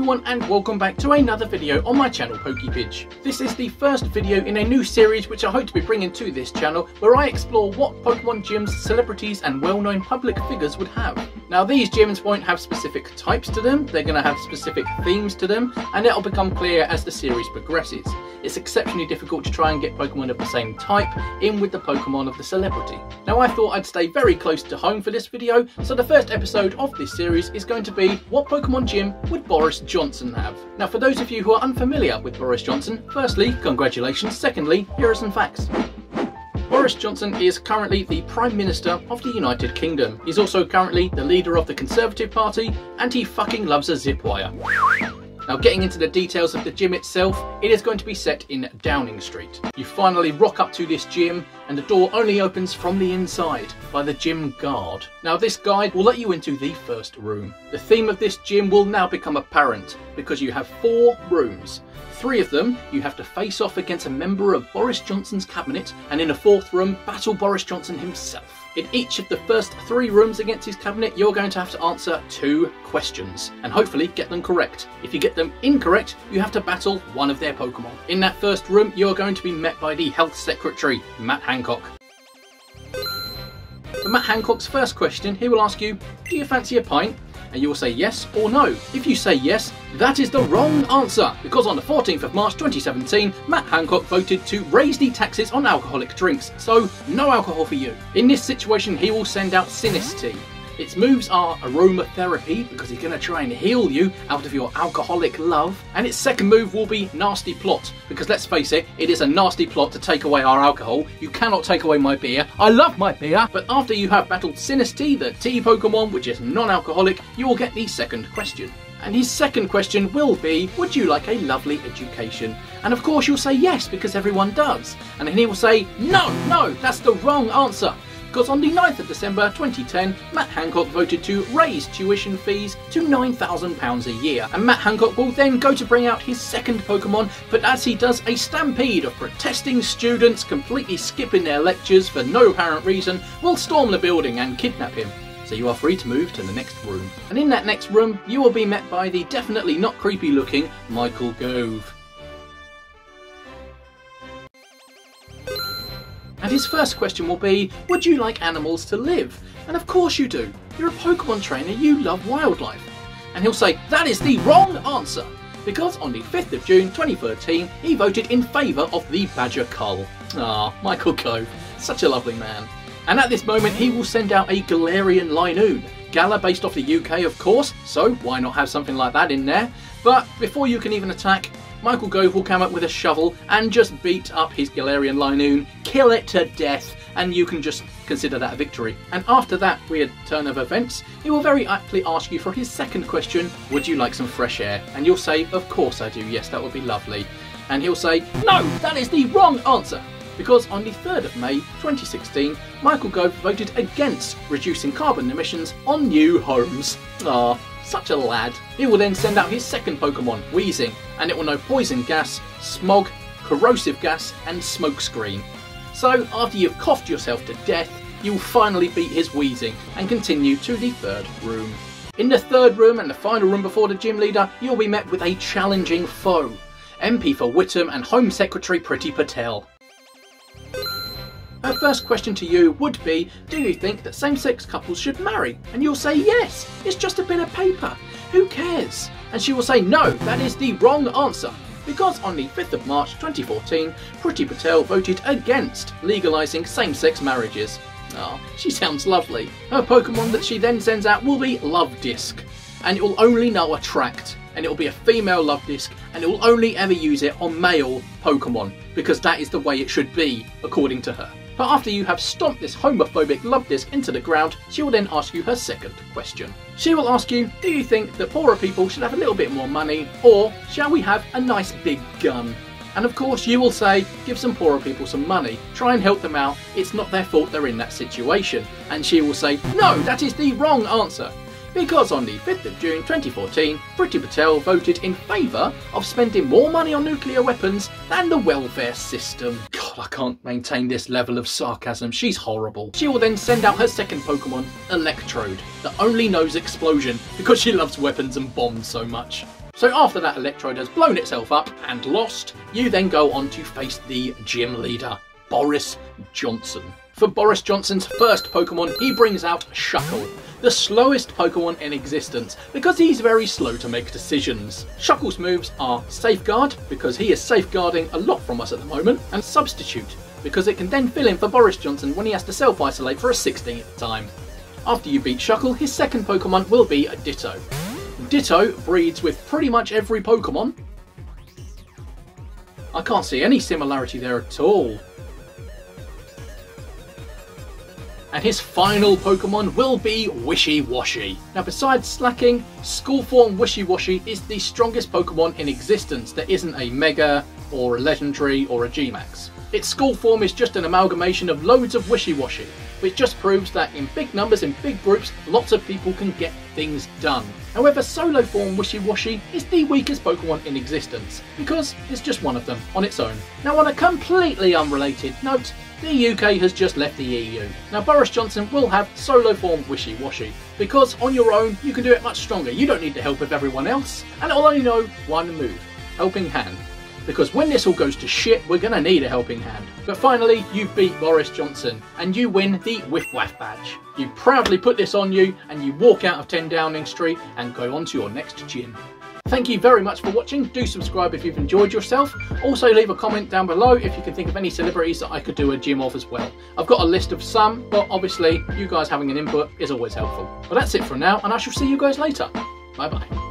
everyone, and welcome back to another video on my channel PokePidge. This is the first video in a new series which I hope to be bringing to this channel, where I explore what Pokemon gyms celebrities and well-known public figures would have. Now these gyms won't have specific types to them, they're going to have specific themes to them, and it'll become clear as the series progresses. It's exceptionally difficult to try and get Pokemon of the same type in with the Pokemon of the celebrity. Now I thought I'd stay very close to home for this video, so the first episode of this series is going to be what Pokemon gym would Boris Johnson have? Now for those of you who are unfamiliar with Boris Johnson, firstly, congratulations, secondly, here are some facts. Boris Johnson is currently the Prime Minister of the United Kingdom. He's also currently the leader of the Conservative Party, and he fucking loves a zip wire. Now getting into the details of the gym itself, it is going to be set in Downing Street. You finally rock up to this gym and the door only opens from the inside by the gym guard. Now this guide will let you into the first room. The theme of this gym will now become apparent because you have 4 rooms. 3 of them you have to face off against a member of Boris Johnson's cabinet, and in a 4th room battle Boris Johnson himself. In each of the first 3 rooms against his cabinet, you're going to have to answer 2 questions and hopefully get them correct. If you get them incorrect, you have to battle one of their Pokemon. In that first room, you're going to be met by the Health Secretary, Matt Hancock. For Matt Hancock's first question, he will ask you, do you fancy a pint? And you will say yes or no. If you say yes, that is the wrong answer, because on the 14th of March 2017, Matt Hancock voted to raise the taxes on alcoholic drinks, so no alcohol for you. In this situation, he will send out Sinistea. Its moves are aromatherapy, because he's going to try and heal you out of your alcoholic love. And its second move will be nasty plot, because let's face it, it is a nasty plot to take away our alcohol. You cannot take away my beer. I love my beer. But after you have battled Sinistea, the tea Pokemon, which is non-alcoholic, you will get the second question. And his second question will be, would you like a lovely education? And of course you'll say yes, because everyone does. And then he will say, no, that's the wrong answer. Because on the 9th of December 2010, Matt Hancock voted to raise tuition fees to £9,000 a year. And Matt Hancock will then go to bring out his second Pokemon, but as he does, a stampede of protesting students, completely skipping their lectures for no apparent reason, will storm the building and kidnap him. So you are free to move to the next room. And in that next room, you will be met by the definitely not creepy looking Michael Gove. And his first question will be, would you like animals to live? And of course you do. You're a Pokemon trainer, you love wildlife. And he'll say, that is the wrong answer, because on the 5th of June 2013, he voted in favour of the Badger Cull. Ah, Michael Gove, such a lovely man. And at this moment, he will send out a Galarian Linoon. Gala based off the UK, of course, so why not have something like that in there? But before you can even attack, Michael Gove will come up with a shovel and just beat up his Galarian Linoon, kill it to death, and you can just consider that a victory. And after that weird turn of events, he will very aptly ask you for his second question, would you like some fresh air? And you'll say, of course I do, yes, that would be lovely. And he'll say, no, that is the wrong answer. Because on the 3rd of May 2016, Michael Gove voted against reducing carbon emissions on new homes. Ah, such a lad. He will then send out his second Pokemon, Wheezing, and it will know poison gas, smog, corrosive gas, and smokescreen. So after you've coughed yourself to death, you will finally beat his Wheezing and continue to the 3rd room. In the 3rd room and the final room before the gym leader, you'll be met with a challenging foe, MP for Whittam and Home Secretary Pretty Patel. Her first question to you would be, do you think that same-sex couples should marry? And you'll say yes, it's just a bit of paper, who cares? And she will say no, that is the wrong answer, because on the 5th of March 2014, Pretty Patel voted against legalising same-sex marriages. Ah, she sounds lovely. Her Pokemon that she then sends out will be Love Disc, and it will only know Attract, and it will be a female Love Disc, and it will only ever use it on male Pokemon, because that is the way it should be, according to her. But after you have stomped this homophobic Love Disc into the ground, she will then ask you her second question. She will ask you, do you think that poorer people should have a little bit more money, or shall we have a nice big gun? And of course you will say, give some poorer people some money, try and help them out, it's not their fault they're in that situation. And she will say, no, that is the wrong answer. Because on the 5th of June 2014, Pretty Patel voted in favour of spending more money on nuclear weapons than the welfare system. God, I can't maintain this level of sarcasm, she's horrible. She will then send out her second Pokemon, Electrode, that only knows explosion because she loves weapons and bombs so much. So after that Electrode has blown itself up and lost, you then go on to face the gym leader, Boris Johnson. For Boris Johnson's first Pokemon, he brings out Shuckle, the slowest Pokemon in existence, because he's very slow to make decisions. Shuckle's moves are Safeguard, because he is safeguarding a lot from us at the moment, and Substitute, because it can then fill in for Boris Johnson when he has to self-isolate for a 16th time. After you beat Shuckle, his second Pokemon will be a Ditto. Ditto breeds with pretty much every Pokemon. I can't see any similarity there at all. And his final Pokemon will be Wishy-Washy. Now besides Slacking, School Form Wishy-Washy is the strongest Pokemon in existence that isn't a Mega or a Legendary or a G-Max. Its School Form is just an amalgamation of loads of Wishy-Washy, which just proves that in big numbers, in big groups, lots of people can get things done. However, Solo Form Wishy-Washy is the weakest Pokemon in existence, because it's just one of them on its own. Now on a completely unrelated note, the UK has just left the EU. Now Boris Johnson will have Solo Form Wishy-Washy, because on your own you can do it much stronger. You don't need the help of everyone else, and it'll only know one move, Helping Hand. Because when this all goes to shit, we're gonna need a helping hand. But finally, you beat Boris Johnson, and you win the Whiff Waff badge. You proudly put this on you, and you walk out of 10 Downing Street and go on to your next gym. Thank you very much for watching. Do subscribe if you've enjoyed yourself. Also leave a comment down below if you can think of any celebrities that I could do a gym of as well. I've got a list of some, but obviously you guys having an input is always helpful. But that's it for now, and I shall see you guys later. Bye bye.